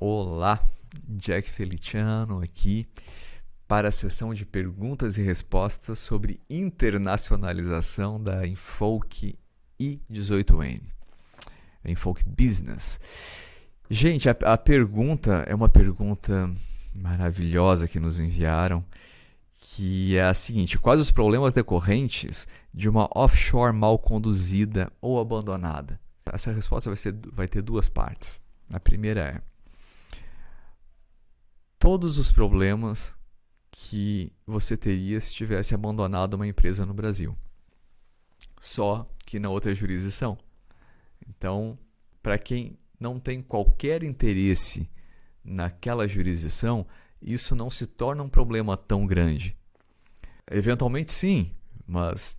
Olá, Jack Feliciano aqui para a sessão de perguntas e respostas sobre internacionalização da Infolk I18N, a Infolk Business. Gente, a pergunta é uma pergunta maravilhosa que nos enviaram, que é a seguinte: quais os problemas decorrentes de uma offshore mal conduzida ou abandonada? Essa resposta vai ter duas partes. A primeira é: todos os problemas que você teria se tivesse abandonado uma empresa no Brasil, só que na outra jurisdição. Então, para quem não tem qualquer interesse naquela jurisdição, isso não se torna um problema tão grande. Eventualmente sim, mas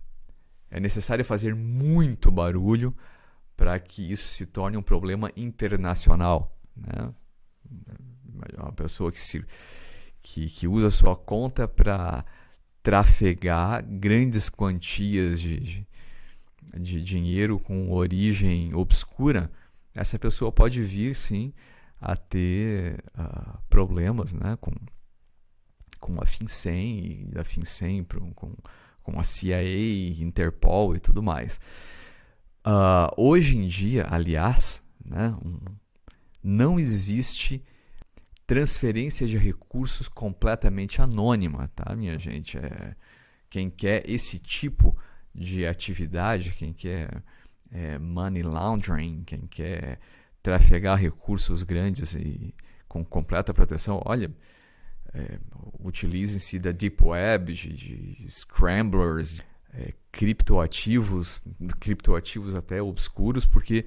é necessário fazer muito barulho para que isso se torne um problema internacional, né? Uma pessoa que usa sua conta para trafegar grandes quantias de dinheiro com origem obscura, essa pessoa pode vir sim a ter problemas, né, com a FinCEN, e da FinCEN com a CIA, Interpol e tudo mais. Hoje em dia, aliás, né, não existe transferência de recursos completamente anônima, tá, minha gente? Quem quer esse tipo de atividade, quem quer money laundering, quem quer trafegar recursos grandes e com completa proteção, olha, utilizem-se da Deep Web, de scramblers, criptoativos até obscuros, porque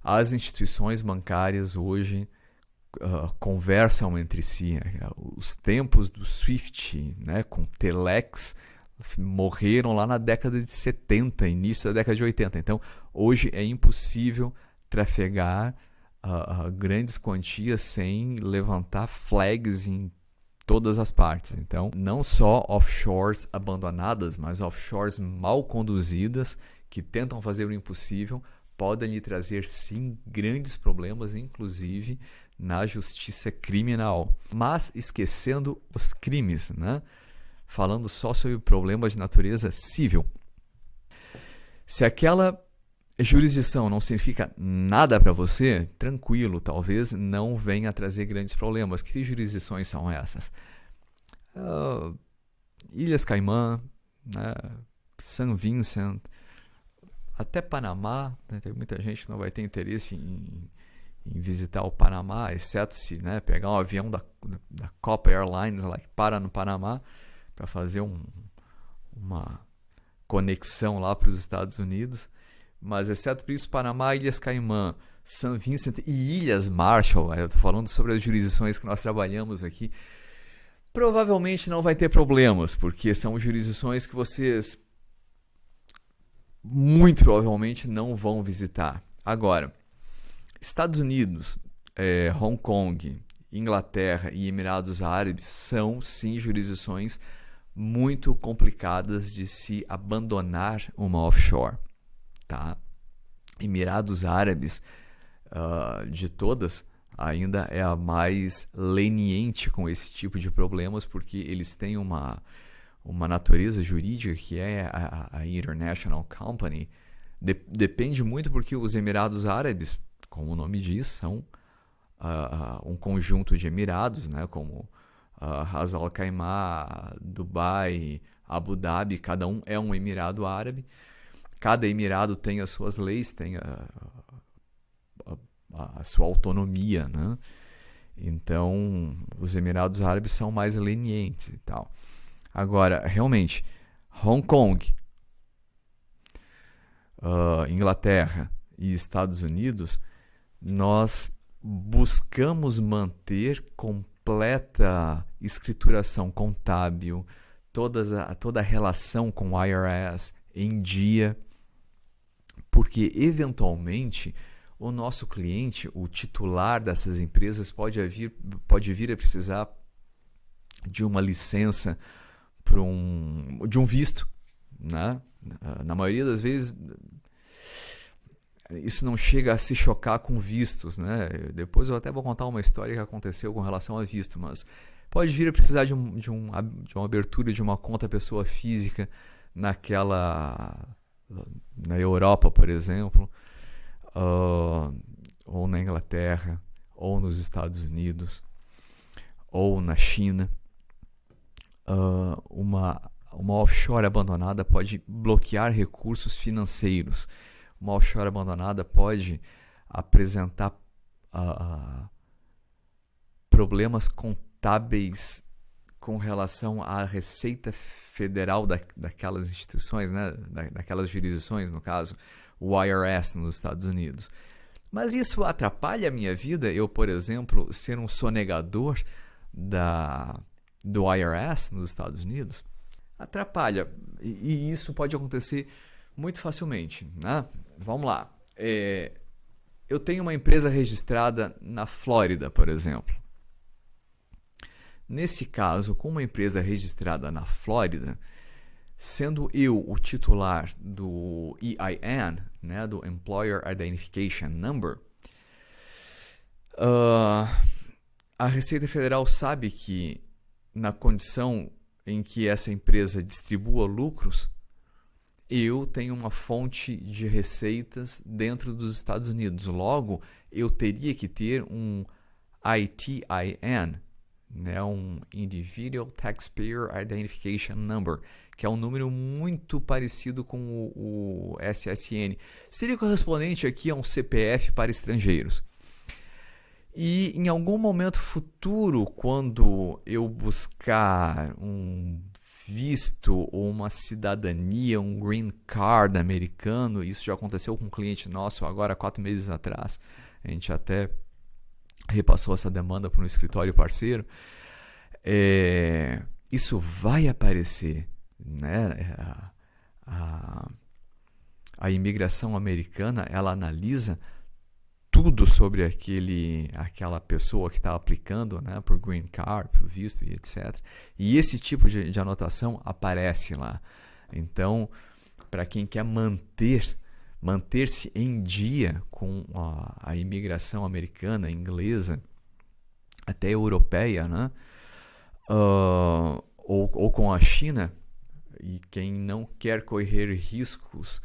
as instituições bancárias hoje conversam entre si. Os tempos do SWIFT, né, com Telex, morreram lá na década de 70, início da década de 80. Então, hoje é impossível trafegar grandes quantias sem levantar flags em todas as partes. Então, não só offshores abandonadas, mas offshores mal conduzidas que tentam fazer o impossível podem lhe trazer sim grandes problemas, inclusive na justiça criminal. Mas esquecendo os crimes, né? Falando só sobre problemas de natureza civil. Se aquela jurisdição não significa nada para você, tranquilo, talvez não venha a trazer grandes problemas. Que jurisdições são essas? Ilhas Caimã, né? São Vicente, até Panamá, né? Tem muita gente que não vai ter interesse em visitar o Panamá, exceto se, né, pegar um avião da Copa Airlines lá que para no Panamá para fazer uma conexão lá para os Estados Unidos. Mas exceto por isso, Panamá, Ilhas Caimã, São Vicente e Ilhas Marshall, eu estou falando sobre as jurisdições que nós trabalhamos aqui, provavelmente não vai ter problemas, porque são jurisdições que vocês muito provavelmente não vão visitar. Agora, Estados Unidos, Hong Kong, Inglaterra e Emirados Árabes são sim jurisdições muito complicadas de se abandonar uma offshore, tá? Emirados Árabes, de todas, ainda é a mais leniente com esse tipo de problemas, porque eles têm uma natureza jurídica que é a International Company. Depende muito porque os Emirados Árabes, como o nome diz, são um conjunto de emirados, né, como Ras Al Khaimah, Dubai, Abu Dhabi, cada um é um emirado árabe. Cada emirado tem as suas leis, tem a sua autonomia, né? Então, os Emirados Árabes são mais lenientes e tal. Agora, realmente, Hong Kong, Inglaterra e Estados Unidos, nós buscamos manter completa escrituração contábil, toda a relação com o IRS em dia, porque eventualmente o nosso cliente, o titular dessas empresas, pode vir a precisar de uma licença de um visto, né? Na maioria das vezes isso não chega a se chocar com vistos, né? Depois eu até vou contar uma história que aconteceu com relação a visto, mas pode vir a precisar de uma abertura de uma conta pessoa física na Europa, por exemplo, ou na Inglaterra, ou nos Estados Unidos, ou na China. Uma offshore abandonada pode bloquear recursos financeiros. Uma offshore abandonada pode apresentar problemas contábeis com relação à Receita Federal daquelas instituições, né? Daquelas jurisdições, no caso, o IRS nos Estados Unidos. Mas isso atrapalha a minha vida? Eu, por exemplo, ser um sonegador do IRS nos Estados Unidos? Atrapalha. E isso pode acontecer muito facilmente, né? Vamos lá. Eu tenho uma empresa registrada na Flórida, por exemplo. Nesse caso, com uma empresa registrada na Flórida, sendo eu o titular do EIN, né, do Employer Identification Number, a Receita Federal sabe que na condição em que essa empresa distribua lucros, eu tenho uma fonte de receitas dentro dos Estados Unidos. Logo, eu teria que ter um ITIN, né, um Individual Taxpayer Identification Number, que é um número muito parecido com o SSN. Seria correspondente aqui a um CPF para estrangeiros. E em algum momento futuro, quando eu buscar um visto ou uma cidadania, um green card americano, isso já aconteceu com um cliente nosso agora 4 meses atrás, a gente até repassou essa demanda para um escritório parceiro, isso vai aparecer, né? A imigração americana, ela analisa tudo sobre aquela pessoa que está aplicando, né, por green card, por visto e etc. E esse tipo de anotação aparece lá. Então, para quem quer manter-se em dia com a imigração americana, inglesa, até europeia, né, ou com a China, e quem não quer correr riscos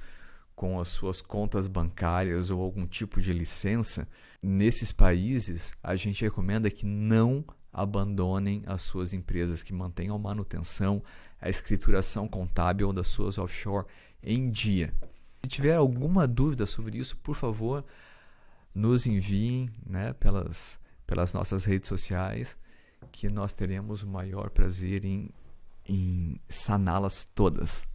com as suas contas bancárias ou algum tipo de licença, nesses países a gente recomenda que não abandonem as suas empresas, que mantenham a manutenção, a escrituração contábil das suas offshore em dia. Se tiver alguma dúvida sobre isso, por favor, nos enviem, né, pelas nossas redes sociais, que nós teremos o maior prazer em saná-las todas.